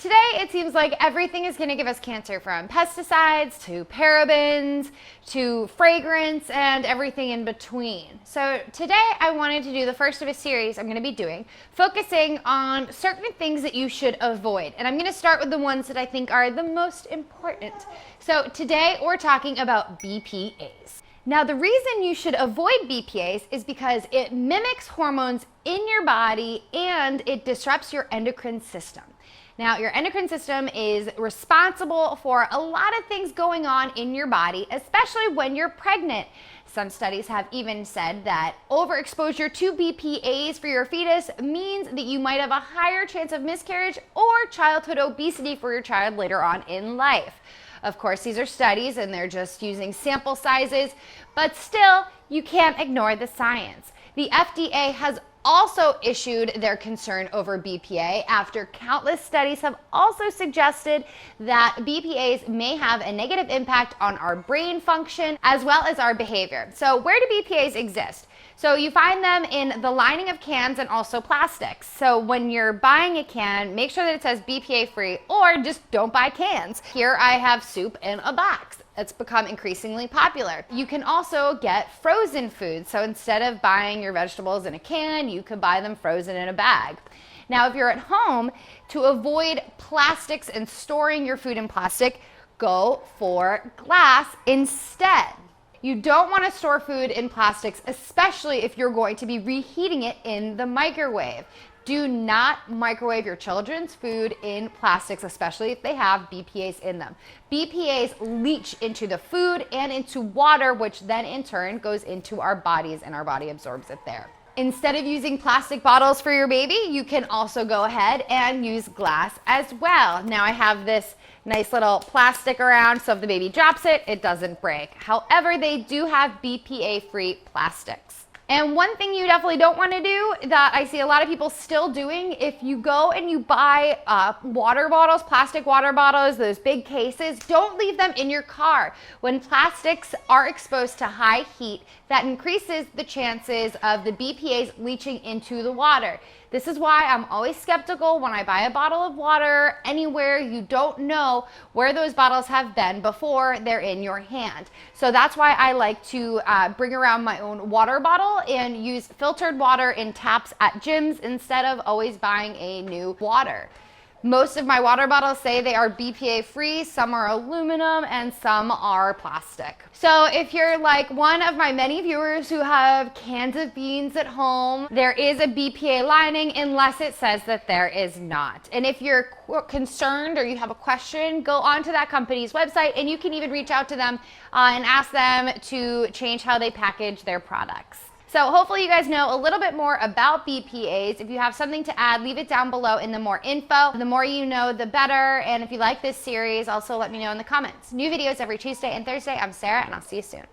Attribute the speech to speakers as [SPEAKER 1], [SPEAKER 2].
[SPEAKER 1] Today, it seems like everything is going to give us cancer, from pesticides to parabens to fragrance and everything in between. So today, I wanted to do the first of a series I'm going to be doing, focusing on certain things that you should avoid. And I'm going to start with the ones that I think are the most important. So today, we're talking about BPAs. Now, the reason you should avoid BPAs is because it mimics hormones in your body and it disrupts your endocrine system. Now, your endocrine system is responsible for a lot of things going on in your body, especially when you're pregnant. Some studies have even said that overexposure to BPAs for your fetus means that you might have a higher chance of miscarriage or childhood obesity for your child later on in life. Of course, these are studies and they're just using sample sizes, but still, you can't ignore the science. The FDA has also issued their concern over BPA after countless studies have also suggested that BPAs may have a negative impact on our brain function as well as our behavior. So where do BPAs exist? So you find them in the lining of cans and also plastics. So when you're buying a can, make sure that it says BPA free or just don't buy cans. Here I have soup in a box. It's become increasingly popular. You can also get frozen foods. So instead of buying your vegetables in a can, you can buy them frozen in a bag. Now, if you're at home, to avoid plastics and storing your food in plastic, go for glass instead. You don't want to store food in plastics, especially if you're going to be reheating it in the microwave. Do not microwave your children's food in plastics, especially if they have BPAs in them. BPAs leach into the food and into water, which then in turn goes into our bodies and our body absorbs it there. Instead of using plastic bottles for your baby, you can also go ahead and use glass as well. Now I have this nice little plastic around, so if the baby drops it, it doesn't break. However, they do have BPA-free plastics. And one thing you definitely don't want to do that I see a lot of people still doing, if you go and you buy water bottles, plastic water bottles, those big cases, don't leave them in your car. When plastics are exposed to high heat, that increases the chances of the BPAs leaching into the water. This is why I'm always skeptical when I buy a bottle of water anywhere. You don't know where those bottles have been before they're in your hand. So that's why I like to bring around my own water bottle and use filtered water in taps at gyms instead of always buying a new water. Most of my water bottles say they are BPA free, some are aluminum and some are plastic. So if you're like one of my many viewers who have cans of beans at home, there is a BPA lining unless it says that there is not. And if you're concerned or you have a question, go onto that company's website and you can even reach out to them and ask them to change how they package their products. So hopefully you guys know a little bit more about BPAs. If you have something to add, leave it down below in the more info. The more you know, the better. And if you like this series, also let me know in the comments. New videos every Tuesday and Thursday. I'm Sarah, and I'll see you soon.